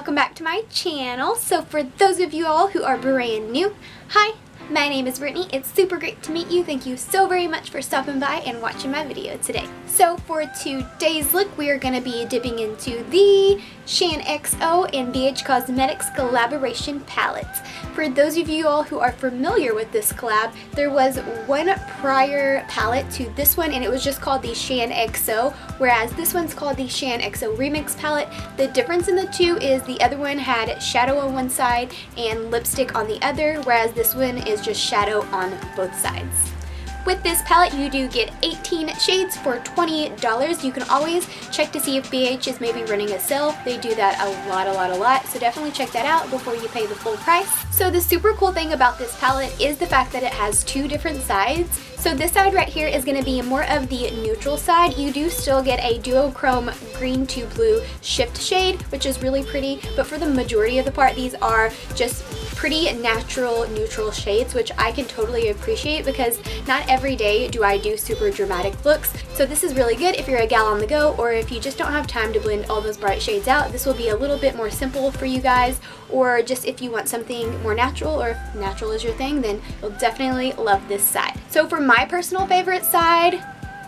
welcome back to my channel. So for those of you all who are brand new, hi, my name is Brittany. It's super great to meet you. Thank you so very much for stopping by and watching my video today. So for today's look, we are going to be dipping into the Shaaanxo and BH Cosmetics collaboration palettes. For those of you all who are familiar with this collab, there was one prior palette to this one and it was just called the Shaaanxo, whereas this one's called the Shaaanxo Remix palette. The difference in the two is the other one had shadow on one side and lipstick on the other, whereas this one is just shadow on both sides. With this palette, you do get 18 shades for $20. You can always check to see if BH is maybe running a sale. They do that a lot, so definitely check that out before you pay the full price. So the super cool thing about this palette is the fact that it has two different sides. So this side right here is going to be more of the neutral side. You do still get a duochrome green to blue shift shade, which is really pretty, but for the majority of the part, these are just pretty natural neutral shades, which I can totally appreciate because not every day do I do super dramatic looks. So this is really good if you're a gal on the go, or if you just don't have time to blend all those bright shades out. This will be a little bit more simple for you guys, or just if you want something more natural, or if natural is your thing, then you'll definitely love this side. So for my personal favorite side,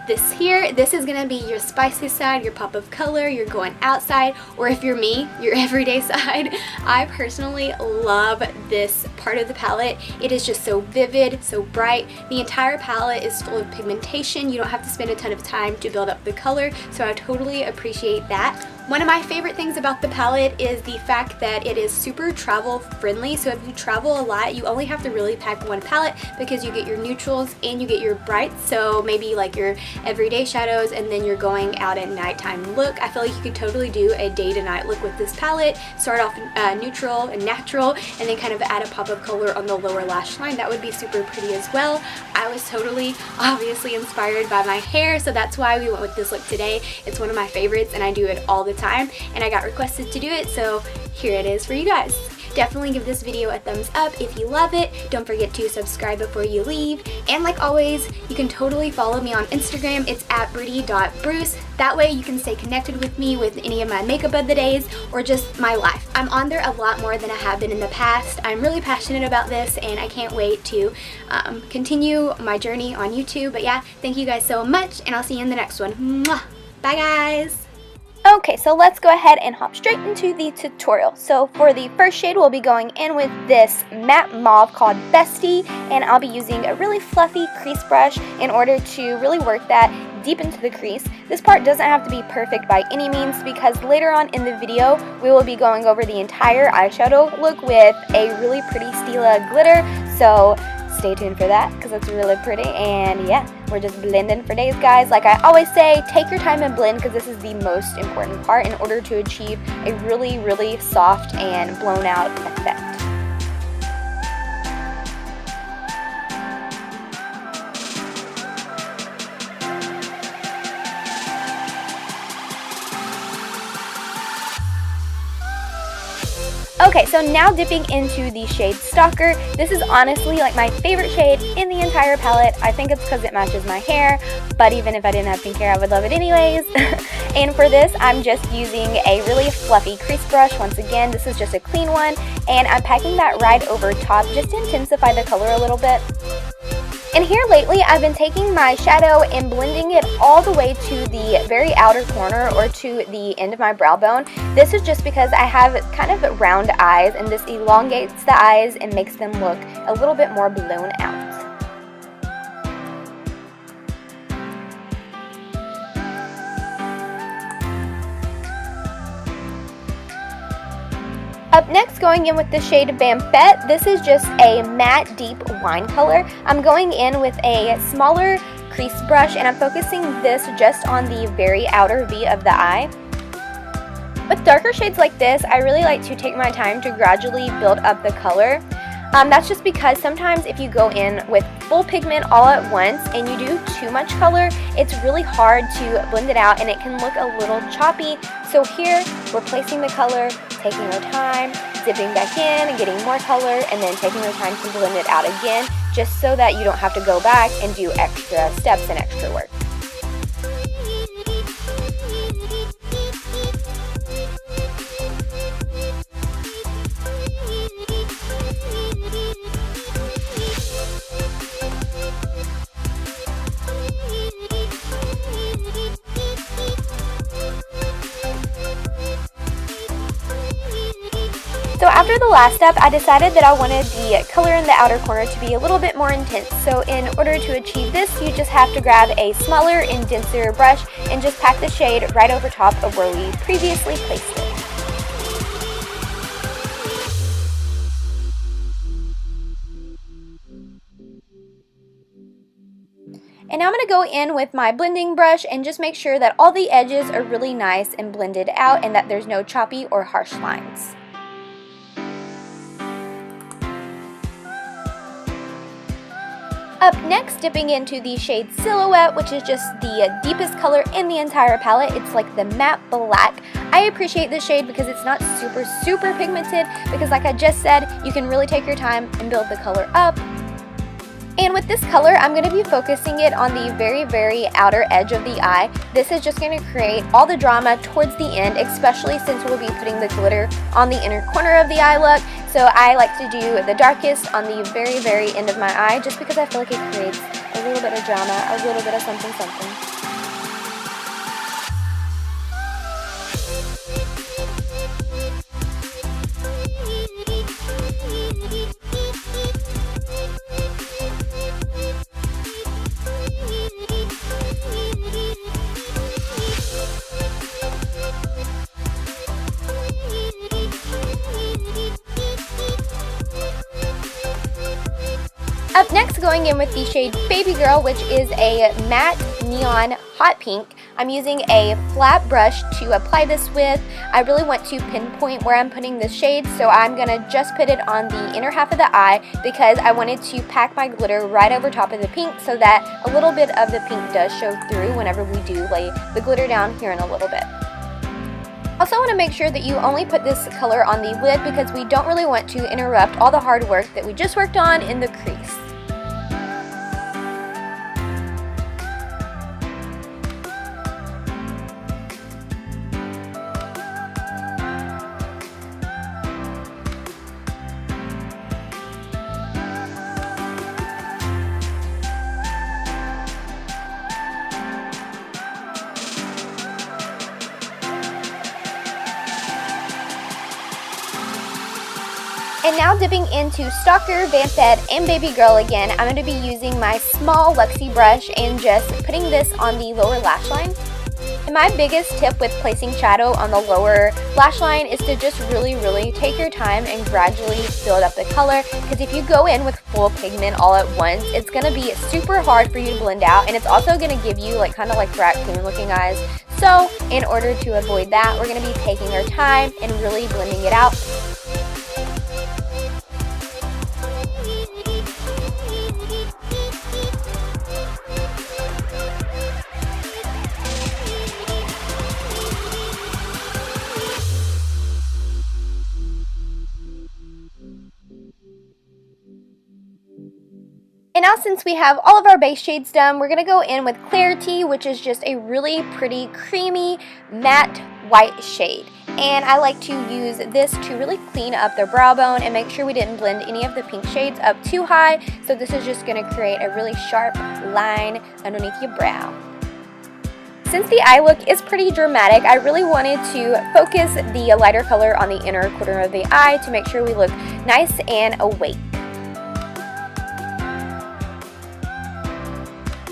this is going to be your spicy side, your pop of color, your going outside, or if you're me, your everyday side. I personally love this part of the palette. It is just so vivid, so bright. The entire palette is full of pigmentation. You don't have to spend a ton of time to build up the color, so I totally appreciate that. One of my favorite things about the palette is the fact that it is super travel friendly. So if you travel a lot, you only have to really pack one palette because you get your neutrals and you get your brights. So maybe like your everyday shadows and then you're going out at nighttime look. I feel like you could totally do a day to night look with this palette. Start off neutral and natural and then kind of add a pop of color on the lower lash line. That would be super pretty as well. I was totally obviously inspired by my hair, so that's why we went with this look today. It's one of my favorites and I do it all the time and I got requested to do it, so here it is for you guys. Definitely give this video a thumbs up if you love it. Don't forget to subscribe before you leave, and like always, you can totally follow me on Instagram. It's at britty.bruce. That way you can stay connected with me with any of my makeup of the days or just my life. I'm on there a lot more than I have been in the past. I'm really passionate about this and I can't wait to continue my journey on YouTube. But yeah, thank you guys so much and I'll see you in the next one. Mwah! Bye guys! Okay, so let's go ahead and hop straight into the tutorial. So for the first shade, we'll be going in with this matte mauve called Bestie, and I'll be using a really fluffy crease brush in order to really work that deep into the crease. This part doesn't have to be perfect by any means because later on in the video, we will be going over the entire eyeshadow look with a really pretty Stila glitter, so stay tuned for that because it's really pretty. And yeah, we're just blending for days, guys. Like I always say, take your time and blend because this is the most important part in order to achieve a really soft and blown out effect. Okay, so now dipping into the shade Stalker. This is honestly like my favorite shade in the entire palette. I think it's because it matches my hair, but even if I didn't have pink hair, I would love it anyways. And for this, I'm just using a really fluffy crease brush. Once again, this is just a clean one, and I'm packing that right over top just to intensify the color a little bit. And here lately, I've been taking my shadow and blending it all the way to the very outer corner or to the end of my brow bone. This is just because I have kind of round eyes and this elongates the eyes and makes them look a little bit more blown out. Up next, going in with the shade Vampette. This is just a matte deep wine color. I'm going in with a smaller crease brush and I'm focusing this just on the very outer V of the eye. With darker shades like this, I really like to take my time to gradually build up the color. That's just because sometimes if you go in with full pigment all at once and you do too much color, it's really hard to blend it out and it can look a little choppy. So here, we're placing the color, taking our time, dipping back in and getting more color, and then taking our time to blend it out again, just so that you don't have to go back and do extra steps and extra work. So after the last step, I decided that I wanted the color in the outer corner to be a little bit more intense. So in order to achieve this, you just have to grab a smaller and denser brush and just pack the shade right over top of where we previously placed it. And now I'm going to go in with my blending brush and just make sure that all the edges are really nice and blended out and that there's no choppy or harsh lines. Up next, dipping into the shade Silhouette, which is just the deepest color in the entire palette. It's like the matte black. I appreciate this shade because it's not super pigmented, because like I just said, you can really take your time and build the color up. And with this color, I'm going to be focusing it on the very outer edge of the eye. This is just going to create all the drama towards the end, especially since we'll be putting the glitter on the inner corner of the eye look. So I like to do the darkest on the very end of my eye, just because I feel like it creates a little bit of drama, a little bit of something. Up next, going in with the shade Baby Girl, which is a matte neon hot pink. I'm using a flat brush to apply this with. I really want to pinpoint where I'm putting this shade, so I'm going to just put it on the inner half of the eye because I wanted to pack my glitter right over top of the pink so that a little bit of the pink does show through whenever we do lay the glitter down here in a little bit. Also want to make sure that you only put this color on the lid because we don't really want to interrupt all the hard work that we just worked on in the crease. And now dipping into Stalker, Vamped, and Baby Girl again, I'm going to be using my small Luxie brush and just putting this on the lower lash line. And my biggest tip with placing shadow on the lower lash line is to just really take your time and gradually build up the color, because if you go in with full pigment all at once, it's going to be super hard for you to blend out, and it's also going to give you kind of like raccoon looking eyes. So in order to avoid that, we're going to be taking our time and really blending it out. And now, since we have all of our base shades done, we're going to go in with Clarity, which is just a really pretty, creamy, matte white shade. And I like to use this to really clean up the brow bone and make sure we didn't blend any of the pink shades up too high. So this is just going to create a really sharp line underneath your brow. Since the eye look is pretty dramatic, I really wanted to focus the lighter color on the inner corner of the eye to make sure we look nice and awake.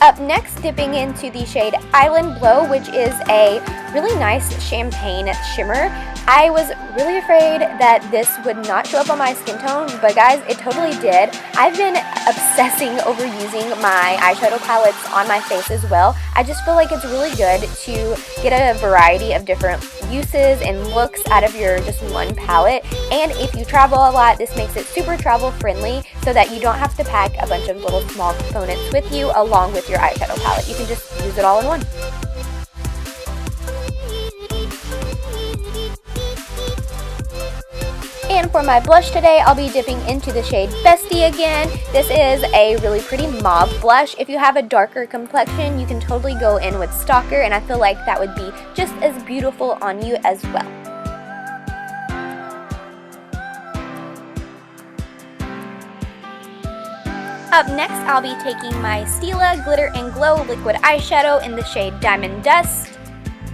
Up next, dipping into the shade Island Glow, which is a really nice champagne shimmer. I was really afraid that this would not show up on my skin tone, but guys, it totally did. I've been obsessing over using my eyeshadow palettes on my face as well. I just feel like it's really good to get a variety of different uses and looks out of your just one palette. And if you travel a lot, this makes it super travel friendly so that you don't have to pack a bunch of little small components with you along with your eyeshadow palette. You can just use it all in one. And for my blush today, I'll be dipping into the shade Bestie again. This is a really pretty mauve blush. If you have a darker complexion, you can totally go in with Stalker, and I feel like that would be just as beautiful on you as well. Up next, I'll be taking my Stila Glitter and Glow liquid eyeshadow in the shade Diamond Dust.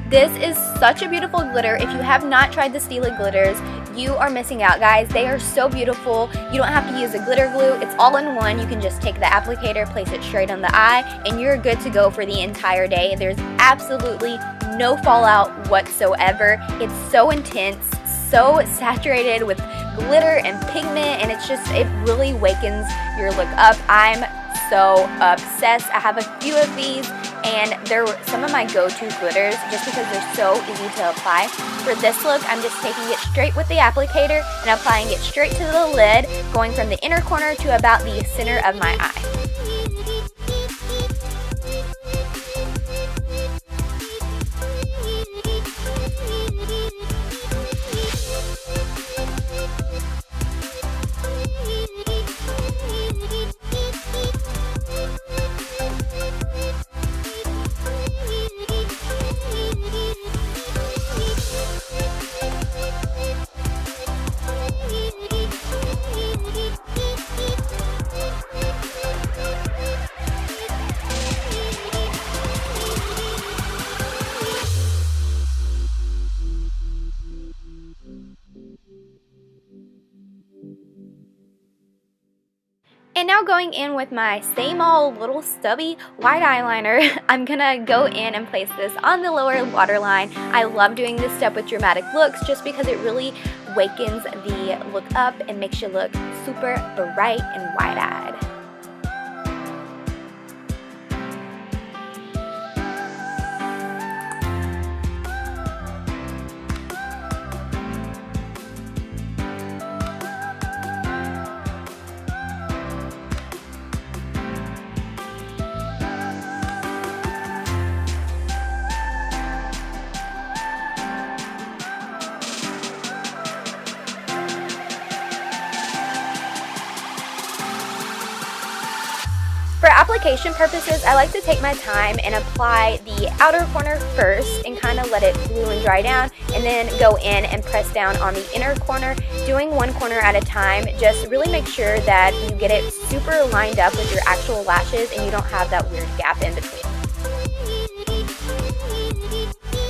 This is such a beautiful glitter. If you have not tried the Stila glitters, you are missing out, guys. They are so beautiful. You don't have to use a glitter glue. It's all in one. You can just take the applicator, place it straight on the eye, and you're good to go for the entire day. There's absolutely no fallout whatsoever. It's so intense, so saturated with glitter and pigment, and it really wakens your look up. I'm so obsessed. I have a few of these, and they're some of my go-to glitters just because they're so easy to apply. For this look, I'm just taking it straight with the applicator and applying it straight to the lid, going from the inner corner to about the center of my eye. And now going in with my same old little stubby white eyeliner, I'm gonna go in and place this on the lower waterline. I love doing this step with dramatic looks just because it really wakens the look up and makes you look super bright and wide-eyed. For application purposes, I like to take my time and apply the outer corner first and kind of let it glue and dry down, and then go in and press down on the inner corner, doing one corner at a time. Just really make sure that you get it super lined up with your actual lashes and you don't have that weird gap in between.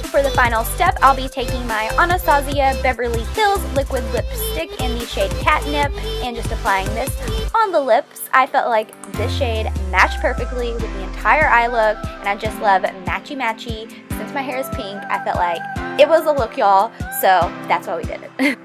For the final step, I'll be taking my Anastasia Beverly Hills liquid lipstick in the shade Catnip and just applying this on the lips. I felt like this shade matched perfectly with the entire eye look, and I just love matchy-matchy. Since my hair is pink, I felt like it was a look, y'all, so that's why we did it.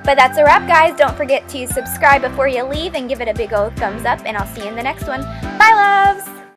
But that's a wrap, guys. Don't forget to subscribe before you leave and give it a big old thumbs up, and I'll see you in the next one. Bye, loves!